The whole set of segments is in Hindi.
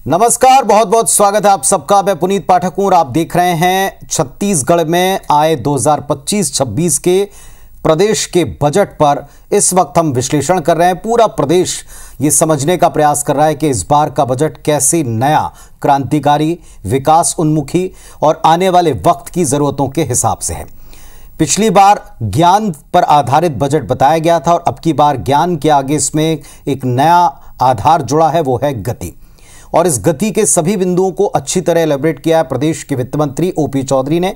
नमस्कार, बहुत बहुत स्वागत है आप सबका। मैं पुनीत पाठक हूं और आप देख रहे हैं छत्तीसगढ़ में आए 2025-26 के प्रदेश के बजट पर इस वक्त हम विश्लेषण कर रहे हैं। पूरा प्रदेश ये समझने का प्रयास कर रहा है कि इस बार का बजट कैसे नया, क्रांतिकारी, विकास उन्मुखी और आने वाले वक्त की जरूरतों के हिसाब से है। पिछली बार ज्ञान पर आधारित बजट बताया गया था और अब की बार ज्ञान के आगे इसमें एक नया आधार जुड़ा है, वो है गति। और इस गति के सभी बिंदुओं को अच्छी तरह एलैबोरेट किया है प्रदेश के वित्त मंत्री ओपी चौधरी ने।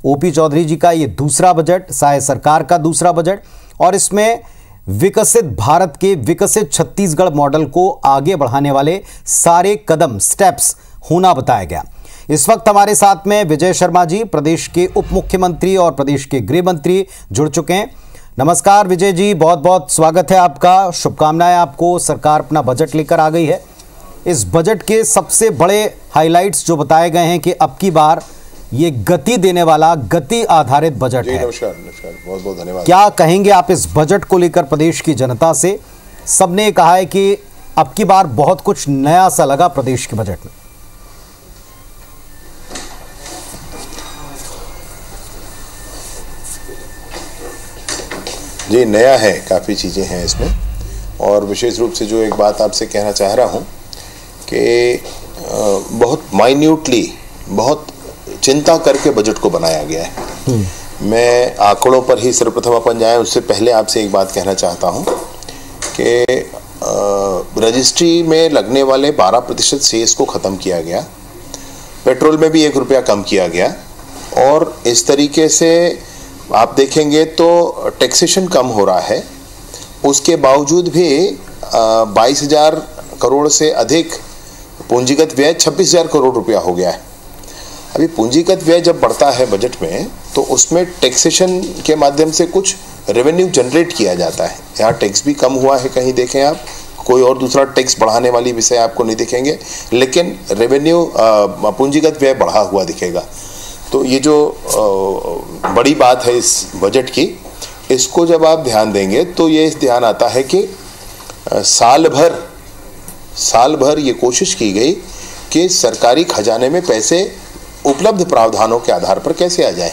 ओपी चौधरी जी का ये दूसरा बजट, सहायक सरकार का दूसरा बजट, और इसमें विकसित भारत के विकसित छत्तीसगढ़ मॉडल को आगे बढ़ाने वाले सारे कदम, स्टेप्स होना बताया गया। इस वक्त हमारे साथ में विजय शर्मा जी, प्रदेश के उप मुख्यमंत्री और प्रदेश के गृह मंत्री, जुड़ चुके हैं। नमस्कार विजय जी, बहुत बहुत स्वागत है आपका, शुभकामनाएं आपको। सरकार अपना बजट लेकर आ गई है। इस बजट के सबसे बड़े हाइलाइट्स जो बताए गए हैं कि अब की बार ये गति देने वाला, गति आधारित बजट है। नमस्कार, बहुत बहुत धन्यवाद। क्या कहेंगे आप इस बजट को लेकर प्रदेश की जनता से? सबने कहा है कि अब की बार बहुत कुछ नया सा लगा प्रदेश के बजट में। जी, नया है, काफ़ी चीज़ें हैं इसमें। और विशेष रूप से जो एक बात आपसे कहना चाह रहा हूँ कि बहुत माइन्यूटली, बहुत चिंता करके बजट को बनाया गया है। मैं आंकड़ों पर ही सर्वप्रथम अपन जाएं, उससे पहले आपसे एक बात कहना चाहता हूँ कि रजिस्ट्री में लगने वाले 12% सेस को ख़त्म किया गया। पेट्रोल में भी 1 रुपया कम किया गया। और इस तरीके से आप देखेंगे तो टैक्सेशन कम हो रहा है। उसके बावजूद भी 22,000 करोड़ से अधिक पूंजीगत व्यय 26,000 करोड़ रुपया हो गया है। अभी पूंजीगत व्यय जब बढ़ता है बजट में, तो उसमें टैक्सेशन के माध्यम से कुछ रेवेन्यू जनरेट किया जाता है। यहाँ टैक्स भी कम हुआ है, कहीं देखें आप, कोई और दूसरा टैक्स बढ़ाने वाली विषय आपको नहीं दिखेंगे, लेकिन रेवेन्यू, पूंजीगत व्यय बढ़ा हुआ दिखेगा। तो ये जो बड़ी बात है इस बजट की, इसको जब आप ध्यान देंगे तो ये ध्यान आता है कि साल भर ये कोशिश की गई कि सरकारी खजाने में पैसे उपलब्ध प्रावधानों के आधार पर कैसे आ जाए।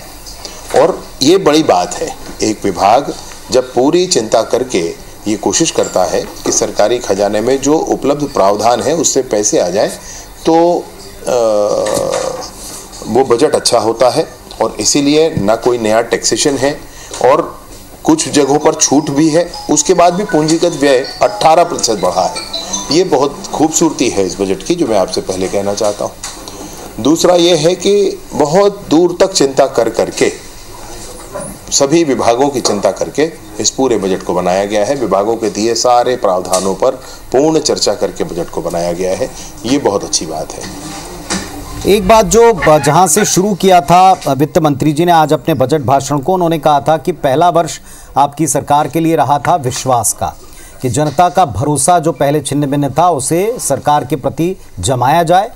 और ये बड़ी बात है, एक विभाग जब पूरी चिंता करके ये कोशिश करता है कि सरकारी खजाने में जो उपलब्ध प्रावधान है उससे पैसे आ जाए, तो वो बजट अच्छा होता है। और इसीलिए ना कोई नया टैक्सेशन है और कुछ जगहों पर छूट भी है। उसके बाद भी पूंजीगत व्यय 18% बढ़ा है। ये बहुत खूबसूरती है इस बजट की, जो मैं आपसे पहले कहना चाहता हूँ। दूसरा ये है कि बहुत दूर तक चिंता करके, सभी विभागों की चिंता करके इस पूरे बजट को बनाया गया है। विभागों के दिए सारे प्रावधानों पर पूर्ण चर्चा करके बजट को बनाया गया है। ये बहुत अच्छी बात है। एक बात जो जहां से शुरू किया था वित्त मंत्री जी ने आज अपने बजट भाषण को, उन्होंने कहा था कि पहला वर्ष आपकी सरकार के लिए रहा था विश्वास का, कि जनता का भरोसा जो पहले छिन्न भिन्न था उसे सरकार के प्रति जमाया जाए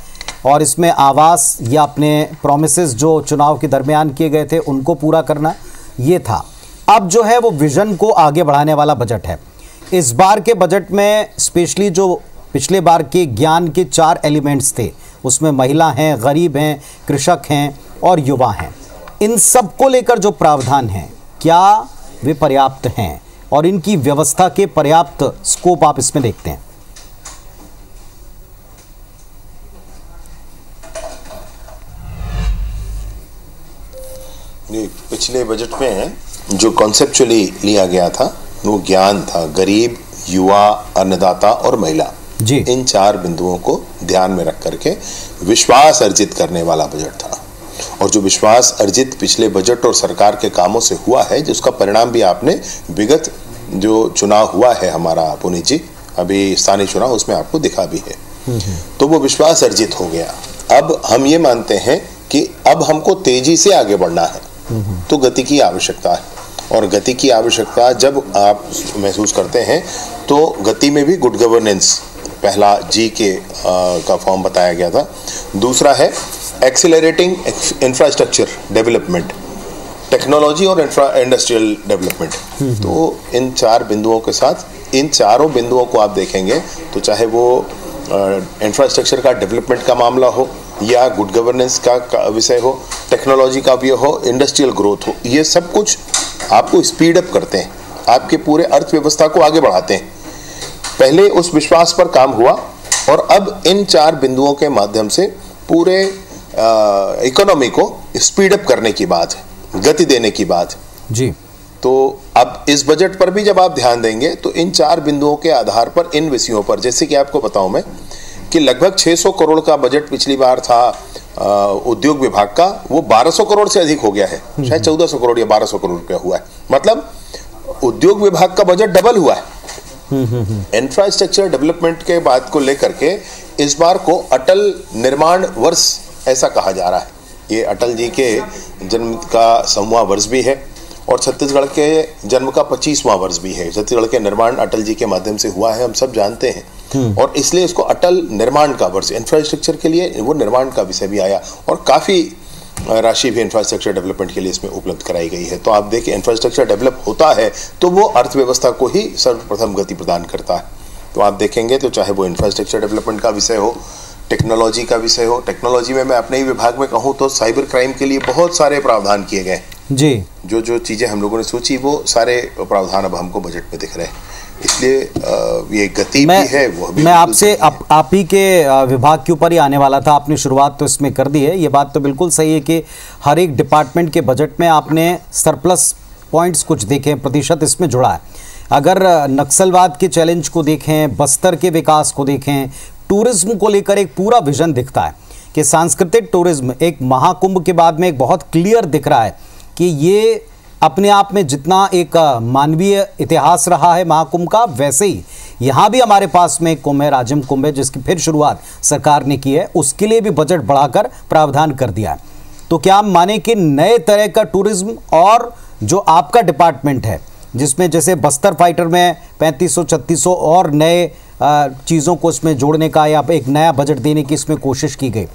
और इसमें आवास या अपने प्रॉमिसेस जो चुनाव के दरमियान किए गए थे उनको पूरा करना, ये था। अब जो है वो विजन को आगे बढ़ाने वाला बजट है। इस बार के बजट में स्पेशली जो पिछले बार के ज्ञान के 4 एलिमेंट्स थे, उसमें महिला हैं, गरीब हैं, कृषक हैं और युवा हैं। इन सब को लेकर जो प्रावधान हैं, क्या वे पर्याप्त हैं और इनकी व्यवस्था के पर्याप्त स्कोप आप इसमें देखते हैं? पिछले बजट में जो कॉन्सेप्चुअली लिया गया था वो ज्ञान था, गरीब, युवा, अन्नदाता और महिला जी। इन 4 बिंदुओं को ध्यान में रख करके विश्वास अर्जित करने वाला बजट था। और जो विश्वास अर्जित पिछले बजट और सरकार के कामों से हुआ है, जिसका परिणाम भी आपने विगत जो चुनाव हुआ है हमारा पुनीत जी, अभी स्थानीय चुनाव, उसमें आपको दिखा भी है। तो वो विश्वास अर्जित हो गया। अब हम ये मानते हैं कि अब हमको तेजी से आगे बढ़ना है, तो गति की आवश्यकता है। और गति की आवश्यकता जब आप महसूस करते हैं तो गति में भी गुड गवर्नेंस, पहला जी के का फॉर्म बताया गया था। दूसरा है एक्सीलरेटिंग इंफ्रास्ट्रक्चर डेवलपमेंट, टेक्नोलॉजी और इंडस्ट्रियल डेवलपमेंट। तो इन 4 बिंदुओं के साथ, इन चारों बिंदुओं को आप देखेंगे तो चाहे वो इंफ्रास्ट्रक्चर का डेवलपमेंट का मामला हो या गुड गवर्नेंस का विषय हो, टेक्नोलॉजी का भी हो, इंडस्ट्रियल ग्रोथ हो, ये सब कुछ आपको स्पीड अप करते हैं, आपके पूरे अर्थव्यवस्था को आगे बढ़ाते हैं। पहले उस विश्वास पर काम हुआ और अब इन 4 बिंदुओं के माध्यम से पूरे इकोनॉमी को स्पीड अप करने की बात है, गति देने की बात है जी। तो अब इस बजट पर भी जब आप ध्यान देंगे तो इन 4 बिंदुओं के आधार पर, इन विषयों पर, जैसे कि आपको बताऊं मैं कि लगभग 600 करोड़ का बजट पिछली बार था उद्योग विभाग का, वो 1200 करोड़ से अधिक हो गया है, शायद 1400 करोड़ या 1200 करोड़ रुपया हुआ है। मतलब उद्योग विभाग का बजट डबल हुआ है। इंफ्रास्ट्रक्चर डेवलपमेंट के बात को लेकर के इस बार को अटल निर्माण वर्ष ऐसा कहा जा रहा है। ये अटल जी के जन्म का 100वां वर्ष भी है और छत्तीसगढ़ के जन्म का 25वां वर्ष भी है। छत्तीसगढ़ के निर्माण अटल जी के माध्यम से हुआ है, हम सब जानते हैं, और इसलिए इसको अटल निर्माण का वर्ष, इंफ्रास्ट्रक्चर के लिए वो निर्माण का विषय भी आया और काफ़ी राशि भी इंफ्रास्ट्रक्चर डेवलपमेंट के लिए इसमें उपलब्ध कराई गई है। तो आप देखिए, इंफ्रास्ट्रक्चर डेवलप होता है तो वो अर्थव्यवस्था को ही सर्वप्रथम गति प्रदान करता है। तो आप देखेंगे तो चाहे वो इंफ्रास्ट्रक्चर डेवलपमेंट का विषय हो, टेक्नोलॉजी का विषय हो, टेक्नोलॉजी में मैं अपने ही विभाग में कहूँ तो साइबर क्राइम के लिए बहुत सारे प्रावधान किए गए जी। जो चीज़ें हम लोगों ने सोची वो सारे प्रावधान अब हमको बजट में दिख रहे हैं, इसलिए ये गति भी है वो भी। मैं आपसे आप ही के विभाग के ऊपर ही आने वाला था, आपने शुरुआत तो इसमें कर दी है। ये बात तो बिल्कुल सही है कि हर एक डिपार्टमेंट के बजट में आपने सरप्लस पॉइंट्स कुछ देखे, प्रतिशत इसमें जुड़ा है। अगर नक्सलवाद के चैलेंज को देखें, बस्तर के विकास को देखें, टूरिज्म को लेकर एक पूरा विजन दिखता है कि सांस्कृतिक टूरिज्म एक महाकुंभ के बाद में एक बहुत क्लियर दिख रहा है कि ये अपने आप में जितना एक मानवीय इतिहास रहा है महाकुंभ का, वैसे ही यहाँ भी हमारे पास में एक कुंभ है, राजिम कुंभ है, जिसकी फिर शुरुआत सरकार ने की है, उसके लिए भी बजट बढ़ाकर प्रावधान कर दिया है। तो क्या हम माने कि नए तरह का टूरिज्म और जो आपका डिपार्टमेंट है जिसमें जैसे बस्तर फाइटर में 3500-3600 और नए चीज़ों को इसमें जोड़ने का या एक नया बजट देने की इसमें कोशिश की गई,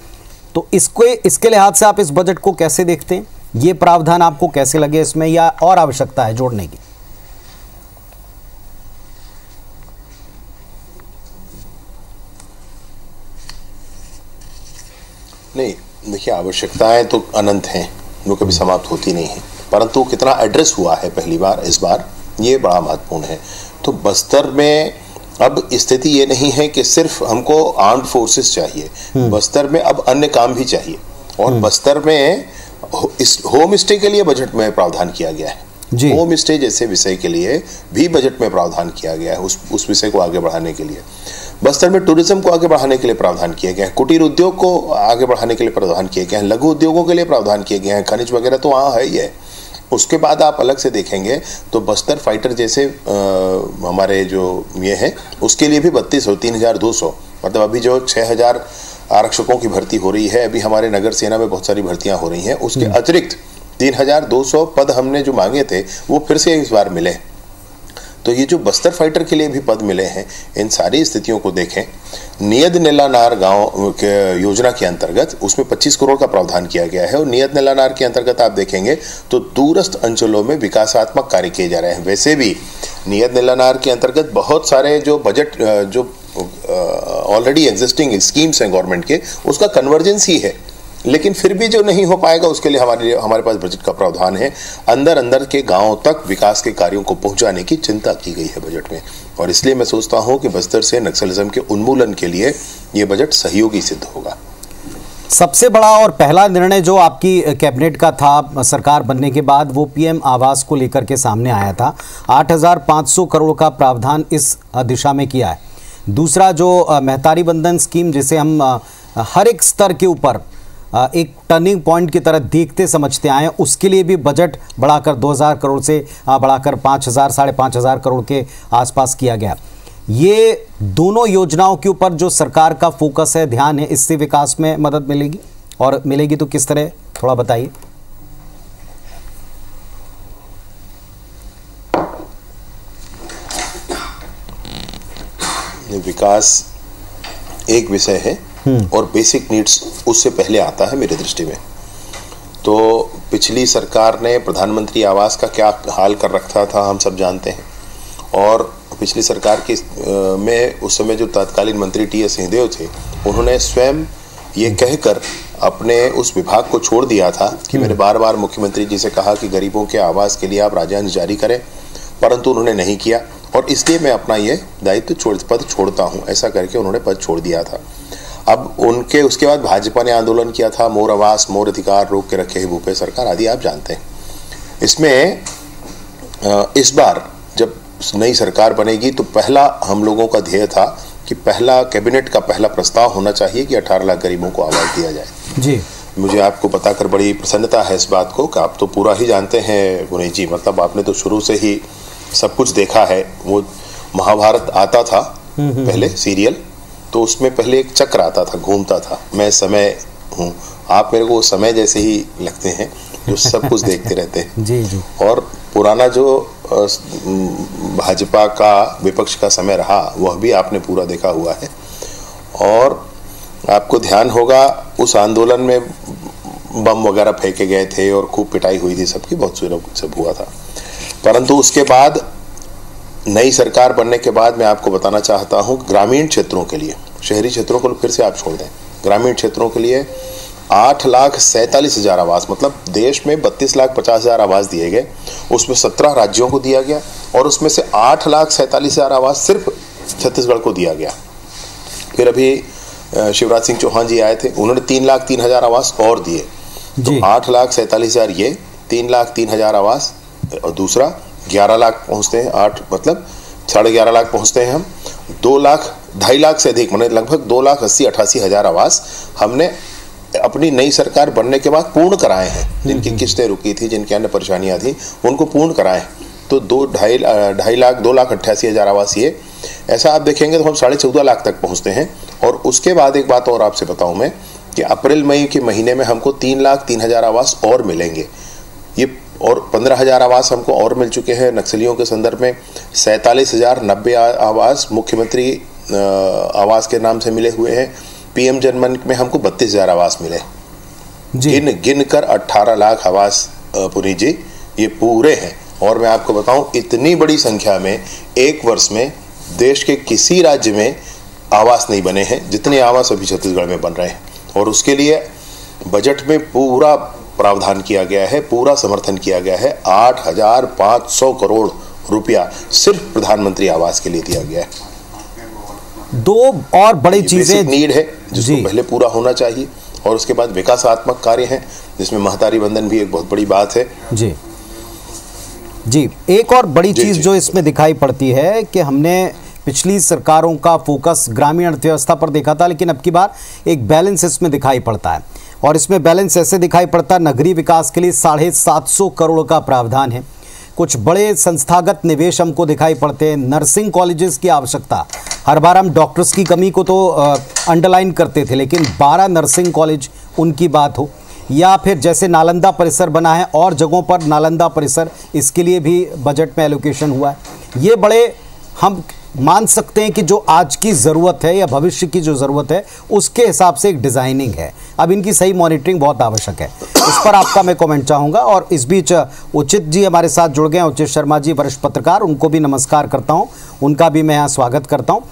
तो इसके लिहाज से आप इस बजट को कैसे देखते हैं? ये प्रावधान आपको कैसे लगे इसमें, या और आवश्यकता है जोड़ने की? नहीं, देखिए, आवश्यकताएं तो अनंत हैं, जो कभी समाप्त होती नहीं है, परंतु कितना एड्रेस हुआ है पहली बार इस बार, ये बड़ा महत्वपूर्ण है। तो बस्तर में अब स्थिति ये नहीं है कि सिर्फ हमको आर्म्ड फोर्सेस चाहिए, बस्तर में अब अन्य काम भी चाहिए, और बस्तर में इस होम स्टे के लिए बजट में प्रावधान किया गया है। होम स्टे जैसे विषय के लिए भी बजट में प्रावधान किया गया है, उस विषय को आगे बढ़ाने के लिए। बस्तर में टूरिज्म को आगे बढ़ाने के लिए प्रावधान किए गए हैं, कुटीर उद्योग को आगे बढ़ाने के लिए प्रावधान किए गए हैं, लघु उद्योगों के लिए प्रावधान किए गए हैं, खनिज वगैरह तो वहाँ है ही है। उसके बाद आप अलग से देखेंगे तो बस्तर फाइटर जैसे हमारे जो ये हैं उसके लिए भी 3200 और 3200, मतलब अभी जो 6000 आरक्षकों की भर्ती हो रही है, अभी हमारे नगर सेना में बहुत सारी भर्तियां हो रही हैं, उसके अतिरिक्त 3200 पद हमने जो मांगे थे वो फिर से इस बार मिले। तो ये जो बस्तर फाइटर के लिए भी पद मिले हैं, इन सारी स्थितियों को देखें। नियत नीलानार गांव के योजना के अंतर्गत उसमें 25 करोड़ का प्रावधान किया गया है, और नियत नीलानार के अंतर्गत आप देखेंगे तो दूरस्थ अंचलों में विकासात्मक कार्य किए जा रहे हैं। वैसे भी नियत नीलानार के अंतर्गत बहुत सारे जो बजट जो ऑलरेडी एग्जिस्टिंग स्कीम्स हैं गवर्नमेंट के, उसका कन्वर्जेंस ही है, लेकिन फिर भी जो नहीं हो पाएगा उसके लिए हमारे पास बजट का प्रावधान है। अंदर के गांवों तक विकास के कार्यों को पहुंचाने की चिंता की गई है बजट में, और इसलिए मैं सोचता हूं कि बस्तर से नक्सलिज्म के उन्मूलन के लिए ये बजट सहयोगी सिद्ध होगा। सबसे बड़ा और पहला निर्णय जो आपकी कैबिनेट का था सरकार बनने के बाद, वो पीएम आवास को लेकर के सामने आया था। 8500 करोड़ का प्रावधान इस दिशा में किया है। दूसरा जो महतारी बंधन स्कीम, जिसे हम हर एक स्तर के ऊपर एक टर्निंग पॉइंट की तरह देखते समझते आए, उसके लिए भी बजट बढ़ाकर 2000 करोड़ से बढ़ाकर 5000 5,500 करोड़ के आसपास किया गया। ये दोनों योजनाओं के ऊपर जो सरकार का फोकस है, ध्यान है, इससे विकास में मदद मिलेगी, और मिलेगी तो किस तरह, थोड़ा बताइए। विकास एक विषय है और बेसिक नीड्स उससे पहले आता है मेरी दृष्टि में। तो पिछली सरकार ने प्रधानमंत्री आवास का क्या हाल कर रखा था हम सब जानते हैं, और पिछली सरकार की में उस समय जो तत्कालीन मंत्री टी.एस. सिंहदेव थे, उन्होंने स्वयं ये कहकर अपने उस विभाग को छोड़ दिया था कि मैंने बार बार मुख्यमंत्री जी से कहा कि गरीबों के आवास के लिए आप राजस्व जारी करें, परंतु उन्होंने नहीं किया और इसलिए मैं अपना ये दायित्व पद छोड़ता हूं, ऐसा करके उन्होंने पद छोड़ दिया था। अब उनके उसके बाद भाजपा ने आंदोलन किया था, मोर आवास मोर अधिकार, रोक के रखे है भूपेश सरकार आदि, आप जानते हैं। इसमें इस बार जब नई सरकार बनेगी तो पहला हम लोगों का ध्येय था कि पहला कैबिनेट का पहला प्रस्ताव होना चाहिए कि 18 लाख गरीबों को आवास दिया जाए। जी, मुझे आपको बताकर बड़ी प्रसन्नता है इस बात को कि आप तो पूरा ही जानते हैं पुनीत जी, मतलब आपने तो शुरू से ही सब कुछ देखा है। वो महाभारत आता था पहले सीरियल, तो उसमें पहले एक चक्र आता था, घूमता था, मैं समय हूँ, आप मेरे को समय जैसे ही लगते हैं जो सब कुछ देखते रहते हैं। जी जी। और पुराना जो भाजपा का विपक्ष का समय रहा वह भी आपने पूरा देखा हुआ है। और आपको ध्यान होगा उस आंदोलन में बम वगैरह फेंके गए थे और खूब पिटाई हुई थी सबकी, बहुत सब हुआ था। परंतु उसके बाद नई सरकार बनने के बाद मैं आपको बताना चाहता हूं, ग्रामीण क्षेत्रों के लिए, शहरी क्षेत्रों को फिर से आप छोड़ दें, ग्रामीण क्षेत्रों के लिए 8,47,000 आवास, मतलब देश में 32,50,000 आवास दिए गए, उसमें 17 राज्यों को दिया गया और उसमें से 8,47,000 आवास सिर्फ छत्तीसगढ़ को दिया गया। फिर अभी शिवराज सिंह चौहान जी आए थे, उन्होंने 3,03,000 आवास और दिए, तो 8,47,000 ये, 3,03,000 आवास और दूसरा 11 लाख पहुंचते हैं, 8 मतलब 11.5 लाख पहुंचते हैं हम, 2,00,000 2.5 लाख से अधिक, मतलब लगभग 2,80,88,000 आवास हमने अपनी नई सरकार बनने के बाद पूर्ण कराए हैं। जिनकी किस्तें रुकी थी, जिनकी अन्य परेशानियां थी, उनको पूर्ण कराए। तो 2,88,000 आवास ये, ऐसा आप देखेंगे तो हम 14.5 लाख तक पहुंचते हैं। और उसके बाद एक बात और आपसे बताऊं मैं कि अप्रैल मई के महीने में हमको 3,03,000 आवास और मिलेंगे, ये और 15,000 आवास हमको और मिल चुके हैं नक्सलियों के संदर्भ में। 47,090 आवास मुख्यमंत्री आवास के नाम से मिले हुए हैं। पीएम जनमन में हमको 32,000 आवास मिले, गिन कर 18 लाख आवास पुनीत जी ये पूरे हैं। और मैं आपको बताऊं, इतनी बड़ी संख्या में एक वर्ष में देश के किसी राज्य में आवास नहीं बने हैं जितने आवास अभी छत्तीसगढ़ में बन रहे हैं। और उसके लिए बजट में पूरा प्रावधान किया गया है, पूरा समर्थन किया गया है। 8,500 करोड़ रुपया सिर्फ प्रधानमंत्री आवास के लिए दिया गया है। दो और बड़ी चीजें नीड है जिसको पहले पूरा होना चाहिए, और उसके बाद विकासात्मक कार्य हैं जिसमें महतारी वंदन भी एक बहुत बड़ी बात है। जी जी, एक और बड़ी चीज जो इसमें दिखाई पड़ती है कि हमने पिछली सरकारों का फोकस ग्रामीण अर्थव्यवस्था पर देखा था, लेकिन अब की बार एक बैलेंस इसमें दिखाई पड़ता है। और इसमें बैलेंस ऐसे दिखाई पड़ता है, नगरीय विकास के लिए 750 करोड़ का प्रावधान है। कुछ बड़े संस्थागत निवेश हमको दिखाई पड़ते हैं। नर्सिंग कॉलेजेस की आवश्यकता, हर बार हम डॉक्टर्स की कमी को तो अंडरलाइन करते थे, लेकिन 12 नर्सिंग कॉलेज उनकी बात हो, या फिर जैसे नालंदा परिसर बना है और जगहों पर नालंदा परिसर, इसके लिए भी बजट में एलोकेशन हुआ है। ये बड़े हम मान सकते हैं कि जो आज की ज़रूरत है या भविष्य की जो ज़रूरत है उसके हिसाब से एक डिज़ाइनिंग है। अब इनकी सही मॉनिटरिंग बहुत आवश्यक है, इस पर आपका मैं कमेंट चाहूँगा। और इस बीच उचित जी हमारे साथ जुड़ गए हैं, उचित शर्मा जी वरिष्ठ पत्रकार, उनको भी नमस्कार करता हूँ, उनका भी मैं यहाँ स्वागत करता हूँ।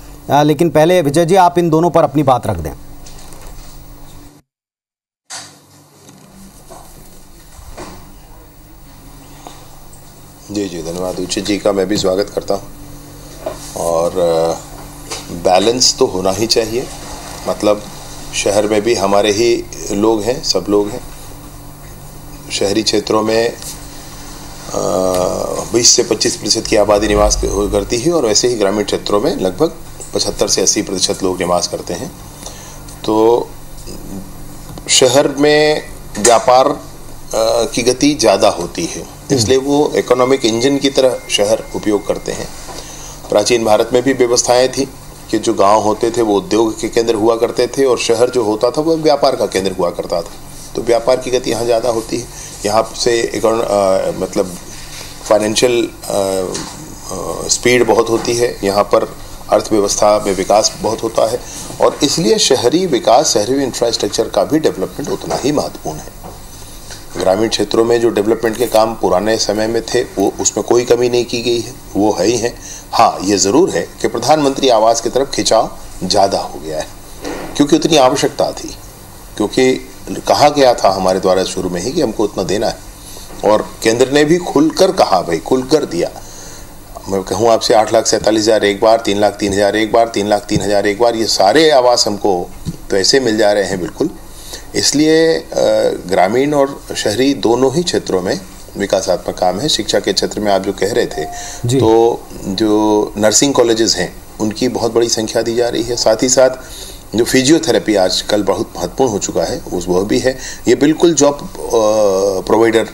लेकिन पहले विजय जी आप इन दोनों पर अपनी बात रख दें। जी जी, धन्यवाद। उचित जी का मैं भी स्वागत करता हूँ। और बैलेंस तो होना ही चाहिए, मतलब शहर में भी हमारे ही लोग हैं, सब लोग हैं। शहरी क्षेत्रों में 20 से 25% की आबादी निवास करती है और वैसे ही ग्रामीण क्षेत्रों में लगभग 75 से 80% लोग निवास करते हैं। तो शहर में व्यापार की गति ज़्यादा होती है, इसलिए वो इकोनॉमिक इंजन की तरह शहर उपयोग करते हैं। प्राचीन भारत में भी व्यवस्थाएं थी कि जो गांव होते थे वो उद्योग के केंद्र हुआ करते थे और शहर जो होता था वो व्यापार का केंद्र हुआ करता था। तो व्यापार की गति यहाँ ज़्यादा होती है, यहाँ से मतलब फाइनेंशियल स्पीड बहुत होती है, यहाँ पर अर्थव्यवस्था में विकास बहुत होता है। और इसलिए शहरी विकास, शहरी इंफ्रास्ट्रक्चर का भी डेवलपमेंट उतना ही महत्वपूर्ण है। ग्रामीण क्षेत्रों में जो डेवलपमेंट के काम पुराने समय में थे वो उसमें कोई कमी नहीं की गई है, वो है ही है। हाँ, ये ज़रूर है कि प्रधानमंत्री आवास की तरफ खिंचाव ज़्यादा हो गया है, क्योंकि उतनी आवश्यकता थी, क्योंकि कहा गया था हमारे द्वारा शुरू में ही कि हमको उतना देना है, और केंद्र ने भी खुलकर कहा, भाई खुलकर दिया। मैं कहूँ आपसे 8,47,000 एक बार, 3,03,000 एक बार, 3,03,000 एक बार, ये सारे आवास हमको तो ऐसे मिल जा रहे हैं बिल्कुल। इसलिए ग्रामीण और शहरी दोनों ही क्षेत्रों में विकासात्मक काम है। शिक्षा के क्षेत्र में आप जो कह रहे थे, तो जो नर्सिंग कॉलेजेस हैं उनकी बहुत बड़ी संख्या दी जा रही है। साथ ही साथ जो फिजियोथेरेपी आजकल बहुत महत्वपूर्ण हो चुका है वह भी है। ये बिल्कुल जॉब प्रोवाइडर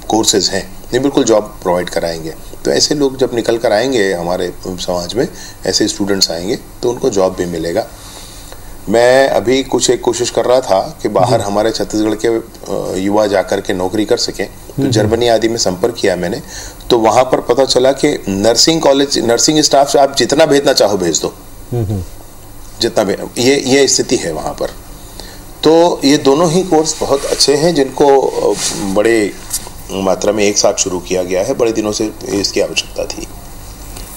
कोर्सेज हैं, ये बिल्कुल जॉब प्रोवाइड कराएंगे। तो ऐसे लोग जब निकल कर आएंगे हमारे समाज में, ऐसे स्टूडेंट्स आएंगे तो उनको जॉब भी मिलेगा। मैं अभी एक कोशिश कर रहा था कि बाहर हमारे छत्तीसगढ़ के युवा जाकर के नौकरी कर सकें, तो जर्मनी आदि में संपर्क किया मैंने, तो वहाँ पर पता चला कि नर्सिंग स्टाफ आप जितना भेजना चाहो भेज दो, जितना भी, ये स्थिति है वहाँ पर। तो ये दोनों ही कोर्स बहुत अच्छे हैं, जिनको बड़े मात्रा में एक साथ शुरू किया गया है। बड़े दिनों से इसकी आवश्यकता थी।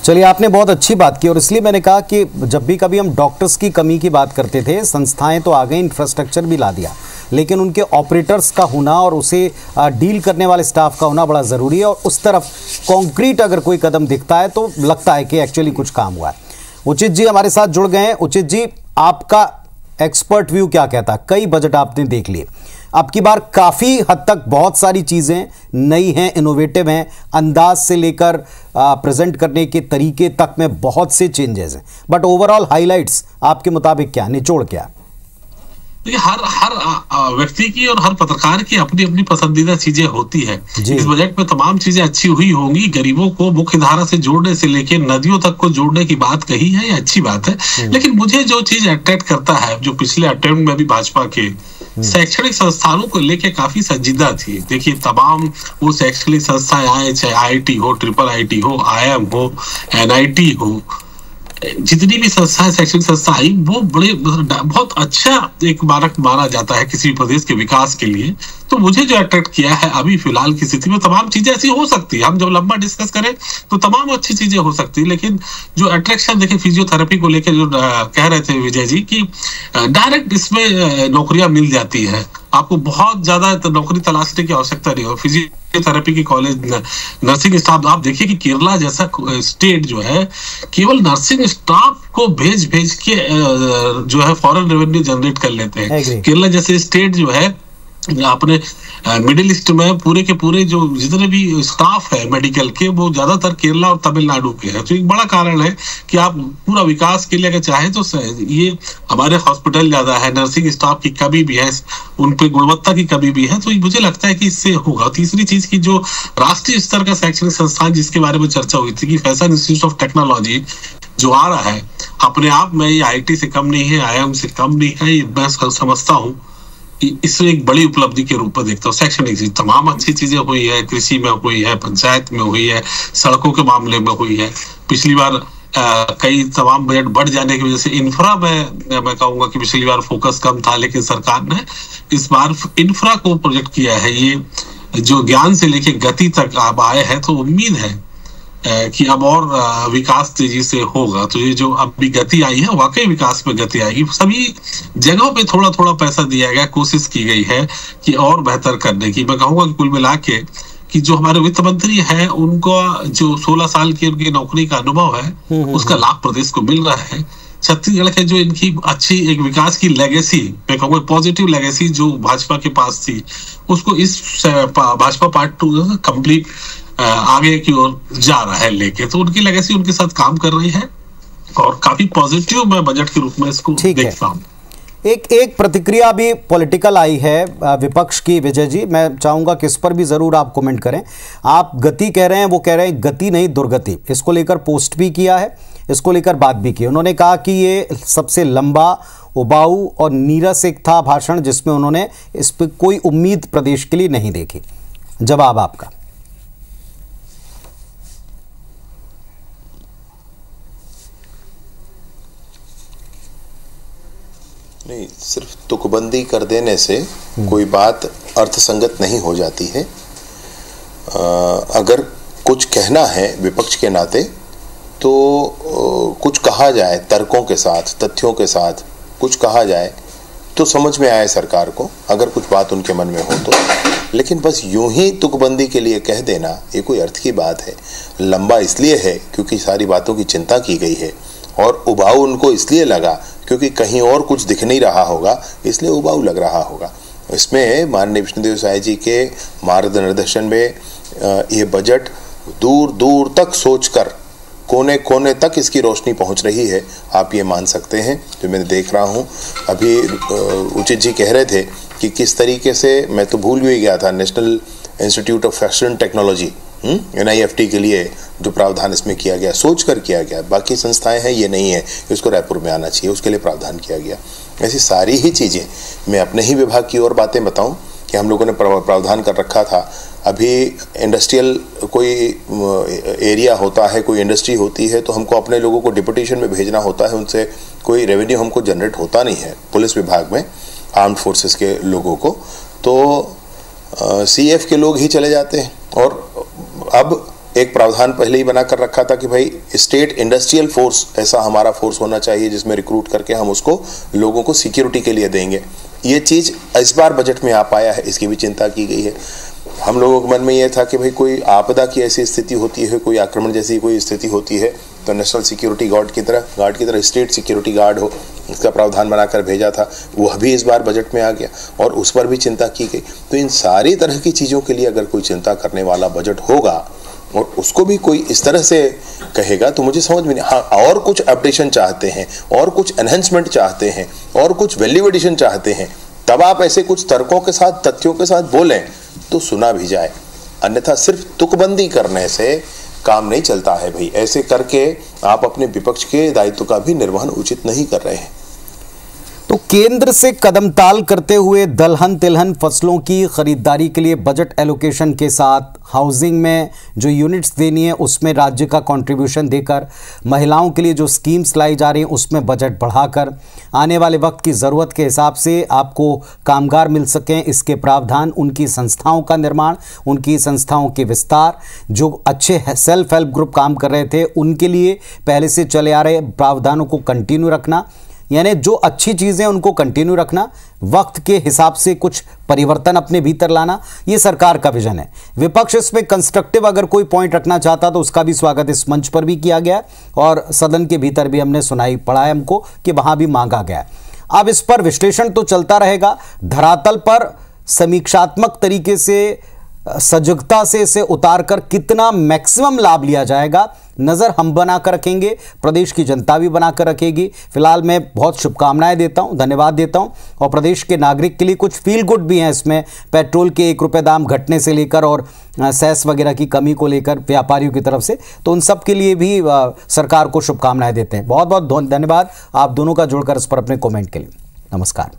चलिए, आपने बहुत अच्छी बात की, और इसलिए मैंने कहा कि जब भी कभी हम डॉक्टर्स की कमी की बात करते थे, संस्थाएं तो आ गई, इंफ्रास्ट्रक्चर भी ला दिया, लेकिन उनके ऑपरेटर्स का होना और उसे डील करने वाले स्टाफ का होना बड़ा ज़रूरी है। और उस तरफ कॉन्क्रीट अगर कोई कदम दिखता है तो लगता है कि एक्चुअली कुछ काम हुआ है। उचित जी हमारे साथ जुड़ गए हैं। उचित जी, आपका एक्सपर्ट व्यू क्या कहता है? कई बजट आपने देख लिए, अब की बार काफ़ी हद तक बहुत सारी चीज़ें नई हैं, इनोवेटिव हैं, अंदाज से लेकर प्रेजेंट करने के तरीके तक में बहुत से चेंजेस हैं, बट ओवरऑल हाइलाइट्स आपके मुताबिक क्या, निचोड़ क्या? देखिए, हर व्यक्ति की और हर पत्रकार की अपनी अपनी पसंदीदा चीजें होती है। इस बजट में तमाम चीजें अच्छी हुई होंगी। गरीबों को मुख्य धारा से जोड़ने से लेकर नदियों तक को जोड़ने की बात कही है, ये अच्छी बात है। लेकिन मुझे जो चीज अट्रैक्ट करता है, जो पिछले अटेम्प्ट में भी भाजपा के शैक्षणिक संस्थानों को लेके काफी संजीदा थी। देखिए, तमाम वो शैक्षणिक संस्थाएं आए, चाहे IIT हो, IIIT हो, IIM हो, NIT हो, जितनी भी संस्थाएं, शैक्षणिक संस्था आई, वो बहुत अच्छा एक मानक माना जाता है किसी भी प्रदेश के विकास के लिए। तो मुझे जो अट्रैक्ट किया है अभी फिलहाल की स्थिति में, तमाम चीजें ऐसी हो सकती है, हम जब लंबा डिस्कस करें तो तमाम अच्छी चीजें हो सकती है, लेकिन जो अट्रैक्शन देखिए फिजियोथेरेपी को लेकर जो कह रहे थे विजय जी कि डायरेक्ट इसमें नौकरियां मिल जाती है, आपको बहुत ज्यादा नौकरी तलाशने की आवश्यकता नहीं हो। फिजियोथेरेपी की कॉलेज, नर्सिंग स्टाफ, आप देखिए कि केरला जैसा स्टेट जो है केवल नर्सिंग स्टाफ को भेज के जो है फॉरेन रेवेन्यू जनरेट कर लेते हैं। केरला जैसे स्टेट जो है अपने मिडिल ईस्ट में पूरे के पूरे जो जितने भी स्टाफ है मेडिकल के, वो ज्यादातर केरला और तमिलनाडु के हैं। तो एक बड़ा कारण है कि आप पूरा विकास के लिए अगर चाहे तो ये हमारे हॉस्पिटल ज्यादा है, नर्सिंग स्टाफ की कमी भी है, उन पे गुणवत्ता की कमी भी है, तो मुझे लगता है कि इससे होगा। तीसरी चीज की जो राष्ट्रीय स्तर का शैक्षणिक संस्थान जिसके बारे में चर्चा हुई थी कि फैशन इंस्टीट्यूट ऑफ टेक्नोलॉजी जो आ रहा है, अपने आप में ये IIT से कम नहीं है, IIM से कम नहीं है, ये मैं समझता हूँ इसमें एक बड़ी उपलब्धि के रूप में देखता हूँ। शैक्षणिक चीज तमाम अच्छी चीजें हुई है, कृषि में हुई है, पंचायत में हुई है, सड़कों के मामले में हुई है। पिछली बार कई तमाम बजट बढ़ जाने की वजह से इंफ्रा में मैं कहूंगा कि पिछली बार फोकस कम था, लेकिन सरकार ने इस बार इंफ्रा को प्रोजेक्ट किया है। ये जो ज्ञान से लेके गति तक अब आए हैं, तो उम्मीद है कि अब और विकास तेजी से होगा। तो ये जो अभी गति आई है, वाकई विकास में गति आएगी। सभी जगहों पे थोड़ा थोड़ा पैसा दिया गया, कोशिश की गई है कि और बेहतर करने की। मैं कहूंगा कि कुल मिला के कि जो हमारे वित्त मंत्री है, उनको जो 16 साल की उनकी नौकरी का अनुभव है, उसका लाभ प्रदेश को मिल रहा है। छत्तीसगढ़ के जो इनकी अच्छी एक विकास की लेगेसी, मैं कहूँगा पॉजिटिव लेगेसी जो भाजपा के पास थी, उसको इस भाजपा पार्ट 2 कंप्लीट आगे की ओर जा रहा है लेके। तो उनकी लेगेसी उनके साथ काम कर रही है और काफी पॉजिटिव मैं बजट के रूप में इसको देखता हूँ। एक प्रतिक्रिया भी पॉलिटिकल आई है विपक्ष की, विजय जी, मैं चाहूंगा कि इस पर भी जरूर आप कमेंट करें। आप गति कह रहे हैं, वो कह रहे हैं गति नहीं दुर्गति। इसको लेकर पोस्ट भी किया है, इसको लेकर बात भी की। उन्होंने कहा कि ये सबसे लंबा, उबाऊ और नीरस एक था भाषण, जिसमें उन्होंने इस पर कोई उम्मीद प्रदेश के लिए नहीं देखी। जवाब आपका। नहीं, सिर्फ तुकबंदी कर देने से कोई बात अर्थसंगत नहीं हो जाती है। अगर कुछ कहना है विपक्ष के नाते तो कुछ कहा जाए, तर्कों के साथ, तथ्यों के साथ कुछ कहा जाए तो समझ में आए सरकार को, अगर कुछ बात उनके मन में हो तो। लेकिन बस यूं ही तुकबंदी के लिए कह देना ये कोई अर्थ की बात है। लंबा इसलिए है क्योंकि सारी बातों की चिंता की गई है, और उबाऊ उनको इसलिए लगा क्योंकि कहीं और कुछ दिख नहीं रहा होगा, इसलिए उबाऊ लग रहा होगा। इसमें माननीय विष्णुदेव साय जी के मार्गदर्शन में ये बजट दूर दूर तक सोचकर, कोने कोने तक इसकी रोशनी पहुंच रही है, आप ये मान सकते हैं। जो मैं देख रहा हूं, अभी उचित जी कह रहे थे कि किस तरीके से, मैं तो भूल भी गया था, national institute of fashion technology NIFT के लिए जो प्रावधान इसमें किया गया, सोच कर किया गया। बाकी संस्थाएं हैं ये नहीं है, इसको रायपुर में आना चाहिए, उसके लिए प्रावधान किया गया। ऐसी सारी ही चीज़ें, मैं अपने ही विभाग की और बातें बताऊं कि हम लोगों ने प्रावधान कर रखा था। अभी इंडस्ट्रियल कोई एरिया होता है, कोई इंडस्ट्री होती है, तो हमको अपने लोगों को डिपुटेशन में भेजना होता है, उनसे कोई रेवेन्यू हमको जनरेट होता नहीं है पुलिस विभाग में, आर्म्ड फोर्सेस के लोगों को, तो CF के लोग ही चले जाते हैं। और अब एक प्रावधान पहले ही बना कर रखा था कि भाई स्टेट इंडस्ट्रियल फोर्स, ऐसा हमारा फोर्स होना चाहिए जिसमें रिक्रूट करके हम उसको लोगों को सिक्योरिटी के लिए देंगे। ये चीज़ इस बार बजट में आ पाया है, इसकी भी चिंता की गई है। हम लोगों के मन में यह था कि भाई कोई आपदा की ऐसी स्थिति होती है, कोई आक्रमण जैसी कोई स्थिति होती है, तो नेशनल सिक्योरिटी गार्ड की तरह स्टेट सिक्योरिटी गार्ड हो, इसका प्रावधान बनाकर भेजा था। वह भी इस बार बजट में आ गया और उस पर भी चिंता की गई। तो इन सारी तरह की चीज़ों के लिए अगर कोई चिंता करने वाला बजट होगा और उसको भी कोई इस तरह से कहेगा तो मुझे समझ में नहीं। हाँ, और कुछ अपडेशन चाहते हैं, और कुछ एनहेंसमेंट चाहते हैं, और कुछ वैल्यू एडिशन चाहते हैं, तब आप ऐसे कुछ तर्कों के साथ, तथ्यों के साथ बोलें तो सुना भी जाए। अन्यथा सिर्फ तुकबंदी करने से काम नहीं चलता है भाई। ऐसे करके आप अपने विपक्ष के दायित्व का भी निर्वहन उचित नहीं कर रहे हैं। तो केंद्र से कदमताल करते हुए दलहन तिलहन फसलों की खरीदारी के लिए बजट एलोकेशन के साथ हाउसिंग में जो यूनिट्स देनी है उसमें राज्य का कंट्रीब्यूशन देकर, महिलाओं के लिए जो स्कीम्स लाई जा रही हैं उसमें बजट बढ़ाकर, आने वाले वक्त की ज़रूरत के हिसाब से आपको कामगार मिल सकें, इसके प्रावधान, उनकी संस्थाओं का निर्माण, उनकी संस्थाओं के विस्तार, जो अच्छे सेल्फ हेल्प ग्रुप काम कर रहे थे उनके लिए पहले से चले आ रहे प्रावधानों को कंटिन्यू रखना, यानी जो अच्छी चीज़ें उनको कंटिन्यू रखना, वक्त के हिसाब से कुछ परिवर्तन अपने भीतर लाना, ये सरकार का विजन है। विपक्ष इसमें कंस्ट्रक्टिव अगर कोई पॉइंट रखना चाहता तो उसका भी स्वागत इस मंच पर भी किया गया और सदन के भीतर भी हमने सुनाई पड़ा है हमको कि वहाँ भी मांगा गया। अब इस पर विश्लेषण तो चलता रहेगा, धरातल पर समीक्षात्मक तरीके से, सजगता से इसे उतारकर कितना मैक्सिमम लाभ लिया जाएगा, नज़र हम बनाकर रखेंगे, प्रदेश की जनता भी बनाकर रखेगी। फिलहाल मैं बहुत शुभकामनाएं देता हूं, धन्यवाद देता हूं। और प्रदेश के नागरिक के लिए कुछ फील गुड भी हैं इसमें, पेट्रोल के 1 रुपये दाम घटने से लेकर और सेस वगैरह की कमी को लेकर व्यापारियों की तरफ से, तो उन सब के लिए भी सरकार को शुभकामनाएं देते हैं। बहुत बहुत धन्यवाद आप दोनों का जोड़कर इस पर अपने कमेंट के लिए। नमस्कार।